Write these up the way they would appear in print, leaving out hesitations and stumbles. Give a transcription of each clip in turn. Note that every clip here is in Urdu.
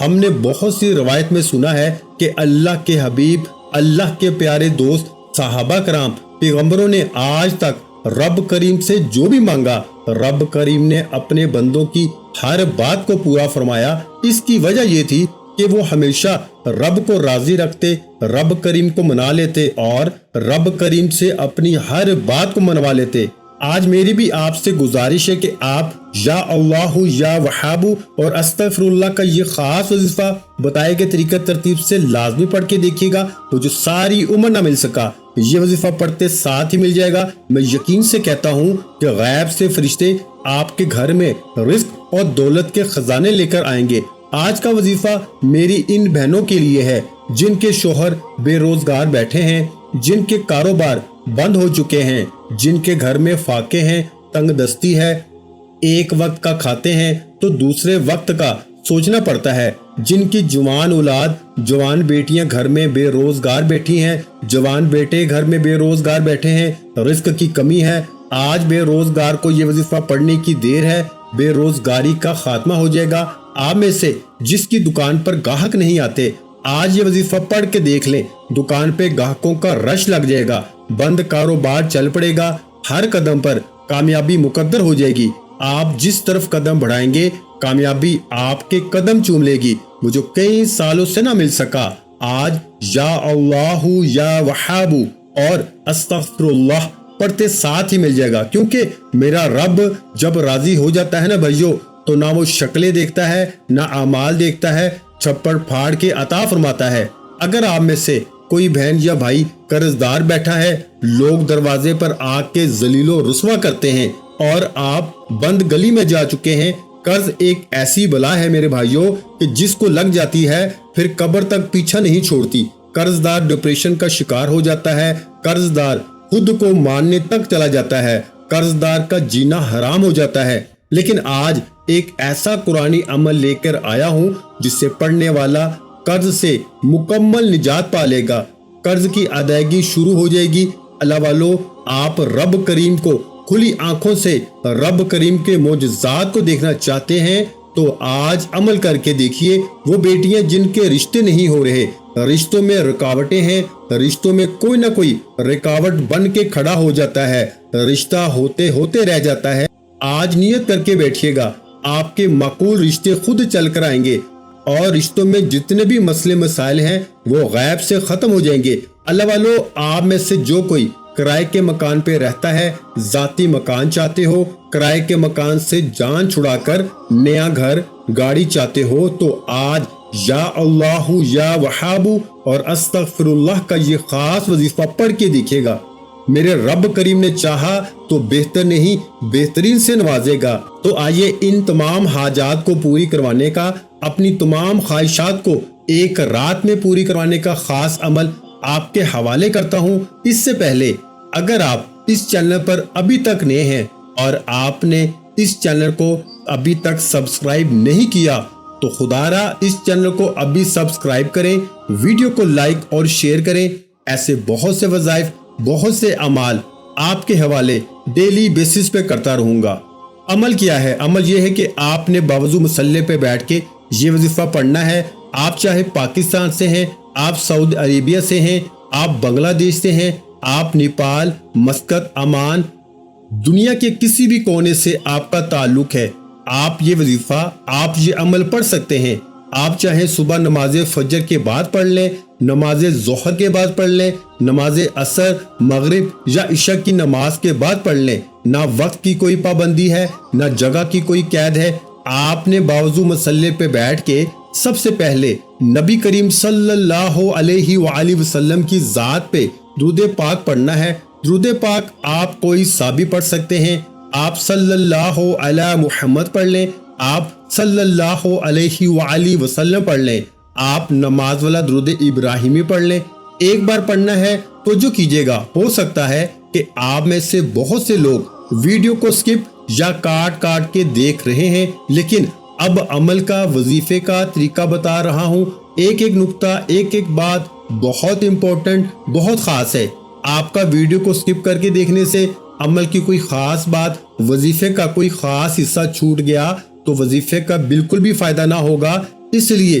ہم نے بہت سی روایت میں سنا ہے کہ اللہ کے حبیب، اللہ کے پیارے دوست، صحابہ کرام، پیغمبروں نے آج تک رب کریم سے جو بھی مانگا، رب کریم نے اپنے بندوں کی ہر بات کو پورا فرمایا۔ اس کی وجہ یہ تھی کہ وہ ہمیشہ رب کو راضی رکھتے، رب کریم کو منا لیتے اور رب کریم سے اپنی ہر بات کو منوا لیتے۔ آج میری بھی آپ سے گزارش ہے کہ آپ یا اللہ یا وہاب اور استغفر اللہ کا یہ خاص وظیفہ بتائے گئے طریقہ ترتیب سے لازمی پڑھ کے دیکھیے گا، تو جو ساری عمر نہ مل سکا یہ وظیفہ پڑھتے ساتھ ہی مل جائے گا۔ میں یقین سے کہتا ہوں کہ غیب سے فرشتے آپ کے گھر میں رزق اور دولت کے خزانے لے کر آئیں گے۔ آج کا وظیفہ میری ان بہنوں کے لیے ہے جن کے شوہر بے روزگار بیٹھے ہیں، جن کے کاروبار بند ہو چکے ہیں، جن کے گھر میں فاقے ہیں، تنگ دستی ہے، ایک وقت کا کھاتے ہیں تو دوسرے وقت کا سوچنا پڑتا ہے، جن کی جوان اولاد، جوان بیٹیاں گھر میں بے روزگار بیٹھی ہیں، جوان بیٹے گھر میں بے روزگار بیٹھے ہیں، رزق کی کمی ہے۔ آج بے روزگار کو یہ وظیفہ پڑھنے کی دیر ہے، بے روزگاری کا خاتمہ ہو جائے گا۔ آپ میں سے جس کی دکان پر گاہک نہیں آتے، آج یہ وظیفہ پڑھ کے دیکھ لیں، دکان پہ گاہکوں کا رش لگ جائے گا، بند کاروبار چل پڑے گا، ہر قدم پر کامیابی مقدر ہو جائے گی۔ آپ جس طرف قدم بڑھائیں گے کامیابی آپ کے قدم چوم لے گی۔ وہ جو کئی سالوں سے نہ مل سکا، آج یا اللہ یا وہاب اور استغفر اللہ پڑھتے ساتھ ہی مل جائے گا، کیونکہ میرا رب جب راضی ہو جاتا ہے نا بھائیو، تو نہ وہ شکلیں دیکھتا ہے نہ اعمال دیکھتا ہے، چھپڑ پھاڑ کے عطا فرماتا ہے۔ اگر آپ میں سے کوئی بہن یا بھائی قرض دار بیٹھا ہے، لوگ دروازے پر آ کے ذلیل و رسوا کرتے ہیں اور آپ بند گلی میں جا چکے ہیں، قرض ایک ایسی بلا ہے میرے بھائیوں کہ جس کو لگ جاتی ہے پھر قبر تک پیچھا نہیں چھوڑتی۔ قرض دار ڈپریشن کا شکار ہو جاتا ہے، قرض دار خود کو مارنے تک چلا جاتا ہے، قرض دار کا جینا حرام ہو جاتا ہے۔ لیکن آج ایک ایسا قرآنی عمل لے کر آیا ہوں جس سے پڑھنے والا قرض سے مکمل نجات پا لے گا، قرض کی ادائیگی شروع ہو جائے گی۔ اللہ والو، آپ رب کریم کو کھلی آنکھوں سے رب کریم کے معجزات کو دیکھنا چاہتے ہیں تو آج عمل کر کے دیکھیے۔ وہ بیٹیاں جن کے رشتے نہیں ہو رہے، رشتوں میں رکاوٹیں ہیں، رشتوں میں کوئی نہ کوئی رکاوٹ بن کے کھڑا ہو جاتا ہے، رشتہ ہوتے ہوتے رہ جاتا ہے، آج نیت کر کے بیٹھیے گا، آپ کے معقول رشتے خود چل کر آئیں گے اور رشتوں میں جتنے بھی مسئلے مسائل ہیں وہ غیب سے ختم ہو جائیں گے۔ اللہ والو، آپ میں سے جو کوئی کرائے کے مکان پہ رہتا ہے، ذاتی مکان چاہتے ہو، کرائے کے مکان سے جان چھڑا کر نیا گھر گاڑی چاہتے ہو، تو آج یا اللہ یا وہاب اور استغفر اللہ کا یہ خاص وظیفہ پڑھ کے دیکھے گا۔ میرے رب کریم نے چاہا تو بہتر نہیں بہترین سے نوازے گا۔ تو آئیے ان تمام حاجات کو پوری کروانے کا، اپنی تمام خواہشات کو ایک رات میں پوری کروانے کا خاص عمل آپ کے حوالے کرتا ہوں۔ اس سے پہلے اگر آپ اس چینل پر ابھی تک نئے ہیں اور آپ نے اس چینل کو ابھی تک سبسکرائب نہیں کیا تو خدا را اس چینل کو ابھی سبسکرائب کریں، ویڈیو کو لائک اور شیئر کریں۔ ایسے بہت سے وظائف، بہت سے اعمال آپ کے حوالے ڈیلی بیسس پہ کرتا رہوں گا۔ عمل کیا ہے؟ عمل یہ ہے کہ آپ نے باوضو مصلی پہ بیٹھ کے یہ وظیفہ پڑھنا ہے۔ آپ چاہے پاکستان سے ہیں، آپ سعودی عربیہ سے ہیں، آپ بنگلہ دیش سے ہیں، آپ نیپال، مسقط، عمان، دنیا کے کسی بھی کونے سے آپ کا تعلق ہے، آپ یہ وظیفہ، آپ یہ عمل پڑھ سکتے ہیں۔ آپ چاہے صبح نماز فجر کے بعد پڑھ لیں، نماز ظہر کے بعد پڑھ لیں، نماز عصر، مغرب یا عشاء کی نماز کے بعد پڑھ لیں، نہ وقت کی کوئی پابندی ہے، نہ جگہ کی کوئی قید ہے۔ آپ نے باوضو مصلی پہ بیٹھ کے سب سے پہلے نبی کریم صلی اللہ علیہ وآلہ وسلم کی ذات پہ درود پاک پڑھنا ہے۔ درود پاک آپ کوئی سا بھی پڑھ سکتے ہیں، آپ صلی اللہ علی محمد پڑھ لیں، آپ صلی اللہ علیہ وآلہ وسلم پڑھ لیں، آپ نماز والا درود ابراہیمی پڑھ لیں۔ ایک بار پڑھنا ہے تو جو کیجیے گا، ہو سکتا ہے کہ آپ میں سے بہت سے لوگ ویڈیو کو سکپ یا کاٹ کاٹ کے دیکھ رہے ہیں، لیکن اب عمل کا، وظیفے کا طریقہ بتا رہا ہوں۔ ایک ایک نقطہ، ایک ایک بات بہت امپورٹنٹ، بہت خاص ہے۔ آپ کا ویڈیو کو سکپ کر کے دیکھنے سے عمل کی کوئی خاص بات، وظیفے کا کوئی خاص حصہ چھوٹ گیا تو وظیفے کا بالکل بھی فائدہ نہ ہوگا۔ اس لیے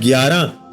11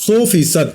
100%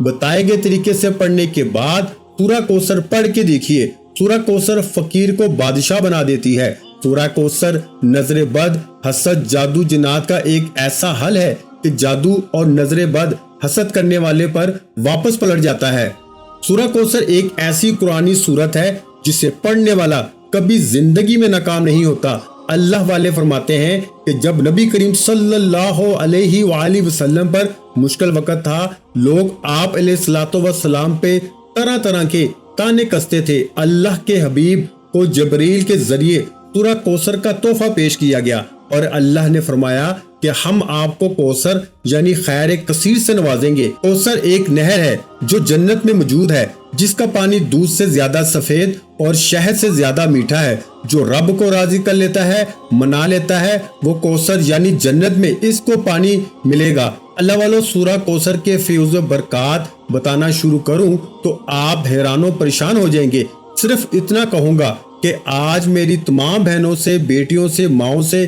بتائے گئے طریقے سے پڑھنے کے بعد سورہ کوثر پڑھ کے دیکھیے۔ سورہ کوثر فقیر کو بادشاہ بنا دیتی ہے۔ سورہ کوثر نظر بد، حسد، جادو، جنات کا ایک ایسا حل ہے کہ جادو اور نظر بد حسد کرنے والے پر واپس پلٹ جاتا ہے۔ سورہ کوثر ایک ایسی قرآنی سورت ہے جسے پڑھنے والا کبھی زندگی میں ناکام نہیں ہوتا۔ اللہ والے فرماتے ہیں کہ جب نبی کریم صلی اللہ علیہ وآلہ وسلم پر مشکل وقت تھا، لوگ آپ علیہ الصلوۃ والسلام پہ طرح طرح کے تانے کستے تھے۔ اللہ کے حبیب کو جبریل کے ذریعے سورہ کوثر کا تحفہ پیش کیا گیا اور اللہ نے فرمایا کہ ہم آپ کو کوثر یعنی خیر کثیر سے نوازیں گے۔ کوثر ایک نہر ہے جو جنت میں موجود ہے، جس کا پانی دودھ سے زیادہ سفید اور شہد سے زیادہ میٹھا ہے۔ جو رب کو راضی کر لیتا ہے، منا لیتا ہے، وہ کوثر یعنی جنت میں اس کو پانی ملے گا۔ اللہ والو، سورہ کوثر کے فیض و برکات بتانا شروع کروں تو آپ حیران و پریشان ہو جائیں گے۔ صرف اتنا کہوں گا کہ آج میری تمام بہنوں سے، بیٹیوں سے، ماؤں سے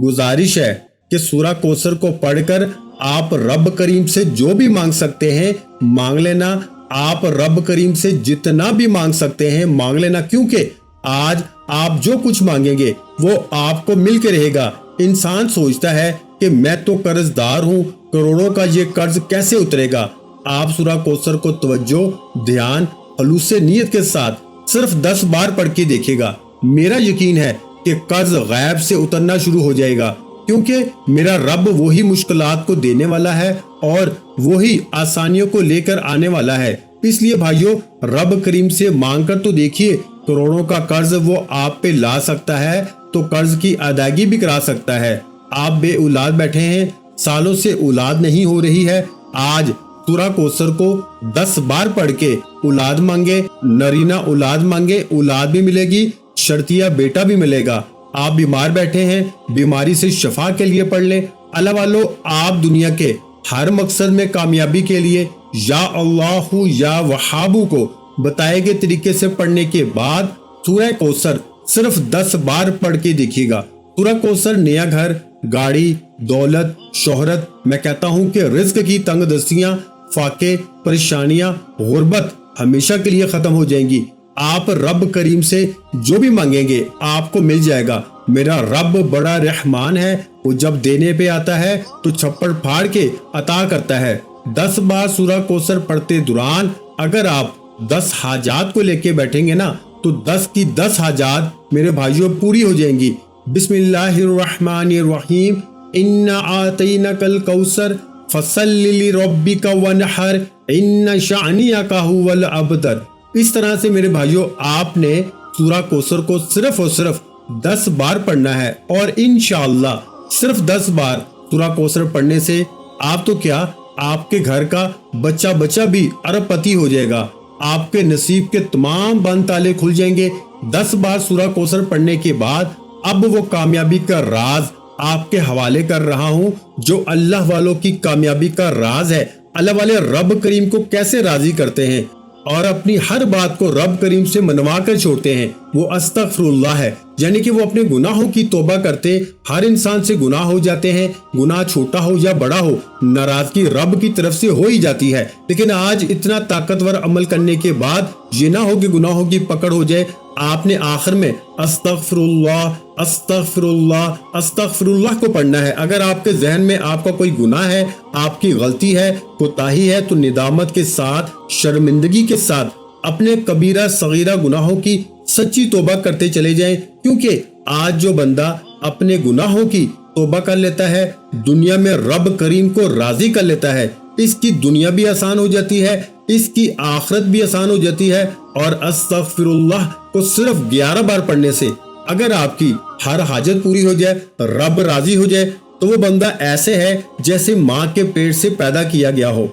گزارش ہے کہ سورہ کوثر کو پڑھ کر آپ رب کریم سے جو بھی مانگ سکتے ہیں مانگ لینا۔ آپ رب کریم سے جتنا بھی مانگ سکتے ہیں مانگ لینا، کیونکہ آج آپ جو کچھ مانگیں گے وہ آپ کو مل کے رہے گا۔ انسان سوچتا ہے کہ میں تو قرض دار ہوں، کروڑوں کا یہ قرض کیسے اترے گا۔ آپ سورہ کوثر کو توجہ، دھیان، خلوص نیت کے ساتھ صرف 10 بار پڑھ کے دیکھے گا۔ میرا یقین ہے کہ قرض غیب سے اترنا شروع ہو جائے گا، کیونکہ میرا رب وہی مشکلات کو دینے والا ہے اور وہی آسانیوں کو لے کر آنے والا ہے۔ اس لیے بھائیوں، رب کریم سے مانگ کر تو دیکھیے۔ کروڑوں کا قرض وہ آپ پہ لا سکتا ہے تو قرض کی ادائیگی بھی کرا سکتا ہے۔ آپ بے اولاد بیٹھے ہیں، سالوں سے اولاد نہیں ہو رہی ہے، آج سورہ کوثر کو 10 بار پڑھ کے اولاد مانگے، نرینہ اولاد مانگے، اولاد بھی ملے گی، شرطیہ بیٹا بھی ملے گا۔ آپ بیمار بیٹھے ہیں، بیماری سے شفا کے لیے پڑھ لیں۔ اللہ والو، آپ دنیا کے ہر مقصد میں کامیابی کے لیے یا اللہ یا وہابو کو بتائے گئے طریقے سے پڑھنے کے بعد سورہ کوثر صرف 10 بار پڑھ کے دیکھیے گا۔ سورہ کوثر نیا گھر، گاڑی، دولت، شہرت، میں کہتا ہوں کہ رزق کی تنگ دستیاں، فاقے، پریشانیاں، غربت ہمیشہ کے لیے ختم ہو جائیں گی۔ آپ رب کریم سے جو بھی مانگیں گے آپ کو مل جائے گا۔ میرا رب بڑا رحمان ہے، وہ جب دینے پہ آتا ہے تو چھپڑ پھاڑ کے عطا کرتا ہے۔ 10 بار سورہ کوثر پڑھتے دوران اگر آپ 10 حاجات کو لے کے بیٹھیں گے نا تو 10 کی 10 حاجات میرے بھائیوں پوری ہو جائیں گی۔ بسم اللہ الرحمن الرحیم، انا اعطیناک الکوثر فصل لربک وانحر ان شانئک هو الابتر۔ اس طرح سے میرے بھائیوں آپ نے سورہ کوثر کو صرف اور صرف 10 بار پڑھنا ہے، اور انشاءاللہ صرف 10 بار سورہ کوثر پڑھنے سے آپ تو کیا، آپ کے گھر کا بچہ بھی ارب پتی ہو جائے گا۔ آپ کے نصیب کے تمام بند تالے کھل جائیں گے۔ 10 بار سورہ کوثر پڑھنے کے بعد اب وہ کامیابی کا راز آپ کے حوالے کر رہا ہوں جو اللہ والوں کی کامیابی کا راز ہے۔ اللہ والے رب کریم کو کیسے راضی کرتے ہیں اور اپنی ہر بات کو رب کریم سے منوا کر چھوڑتے ہیں، وہ استغفر اللہ ہے، یعنی کہ وہ اپنے گناہوں کی توبہ کرتے۔ ہر انسان سے گناہ ہو جاتے ہیں، گناہ چھوٹا ہو یا بڑا ہو، ناراضگی رب کی طرف سے ہو ہی جاتی ہے۔ لیکن آج اتنا طاقتور عمل کرنے کے بعد یہ نہ ہو کہ گناہوں کی پکڑ ہو جائے۔ آپ نے آخر میں استغفر اللہ استغفر اللہ استغفر اللہ کو پڑھنا ہے۔ اگر آپ کے ذہن میں آپ کا کوئی گناہ ہے، آپ کی غلطی ہے، کوتاہی ہے، تو ندامت کے ساتھ، شرمندگی کے ساتھ اپنے کبیرہ صغیرہ گناہوں کی سچی توبہ کرتے چلے جائیں، کیونکہ آج جو بندہ اپنے گناہوں کی توبہ کر لیتا ہے، دنیا میں رب کریم کو راضی کر لیتا ہے، اس کی دنیا بھی آسان ہو جاتی ہے، اس کی آخرت بھی آسان ہو جاتی ہے۔ اور استغفر اللہ کو صرف 11 بار پڑھنے سے اگر آپ کی ہر حاجت پوری ہو جائے، رب راضی ہو جائے، تو وہ بندہ ایسے ہے جیسے ماں کے پیٹ سے پیدا کیا گیا ہو۔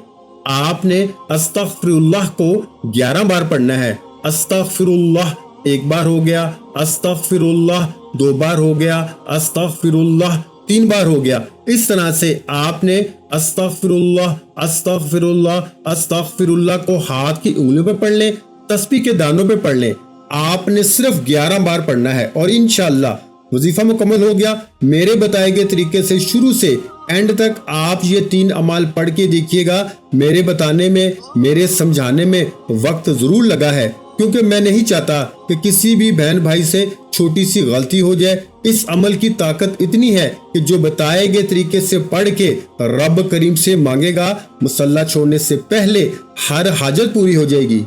آپ نے استغفر اللہ کو 11 بار پڑھنا ہے۔ استغفر اللہ 1 بار ہو گیا، استغفر اللہ 2 بار ہو گیا، استغفر اللہ 3 بار ہو گیا۔ اس طرح سے آپ نے استغفر اللہ استغفر اللہ استغفر اللہ کو ہاتھ کی انگلیوں پہ پڑھ لیں، تسبیح کے دانوں پہ پڑھ لیں۔ آپ نے صرف 11 بار پڑھنا ہے اور انشاءاللہ وظیفہ مکمل ہو گیا۔ میرے بتائے گئے طریقے سے شروع سے اینڈ تک آپ یہ 3 اعمال پڑھ کے دیکھیے گا۔ میرے بتانے میں، میرے سمجھانے میں وقت ضرور لگا ہے، کیونکہ میں نہیں چاہتا کہ کسی بھی بہن بھائی سے چھوٹی سی غلطی ہو جائے۔ اس عمل کی طاقت اتنی ہے کہ جو بتائے گئے طریقے سے پڑھ کے رب کریم سے مانگے گا، مصلی چھوڑنے سے پہلے ہر حاجت پوری ہو جائے گی۔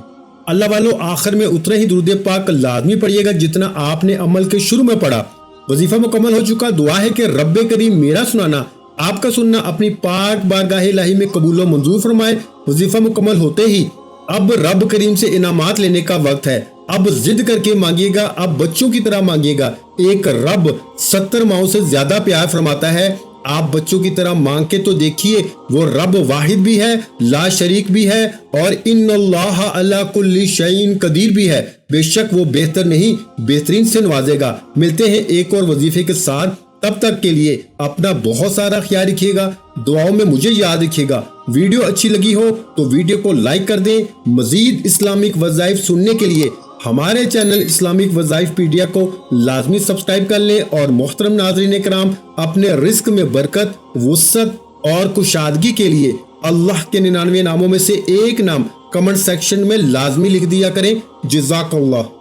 اللہ والو، آخر میں اتنا ہی درود پاک لازمی پڑھیے گا جتنا آپ نے عمل کے شروع میں پڑھا۔ وظیفہ مکمل ہو چکا، دعا ہے کہ رب کریم میرا سنانا، آپ کا سننا اپنی پاک بارگاہ الہی میں قبول و منظور فرمائے۔ وظیفہ مکمل ہوتے ہی اب رب کریم سے انعامات لینے کا وقت ہے۔ اب ضد کر کے مانگیے گا، اب بچوں کی طرح مانگیے گا۔ ایک رب 70 ماؤں سے زیادہ پیار فرماتا ہے، آپ بچوں کی طرح مانگ کے تو دیکھیے۔ وہ رب واحد بھی ہے، لا شریک بھی ہے، اور ان اللہ علی کل شیء قدیر بھی ہے۔ بے شک وہ بہتر نہیں بہترین سے نوازے گا۔ ملتے ہیں ایک اور وظیفے کے ساتھ، تب تک کے لیے اپنا بہت سارا خیال رکھیے گا، دعاؤں میں مجھے یاد رکھیے گا۔ ویڈیو اچھی لگی ہو تو ویڈیو کو لائک کر دیں۔ مزید اسلامک وظائف سننے کے لیے ہمارے چینل اسلامک وظائف پیڈیا کو لازمی سبسکرائب کر لیں، اور محترم ناظرین کرام، اپنے رزق میں برکت، وسعت اور کشادگی کے لیے اللہ کے 99 ناموں میں سے ایک نام کمنٹ سیکشن میں لازمی لکھ دیا کریں۔ جزاک اللہ۔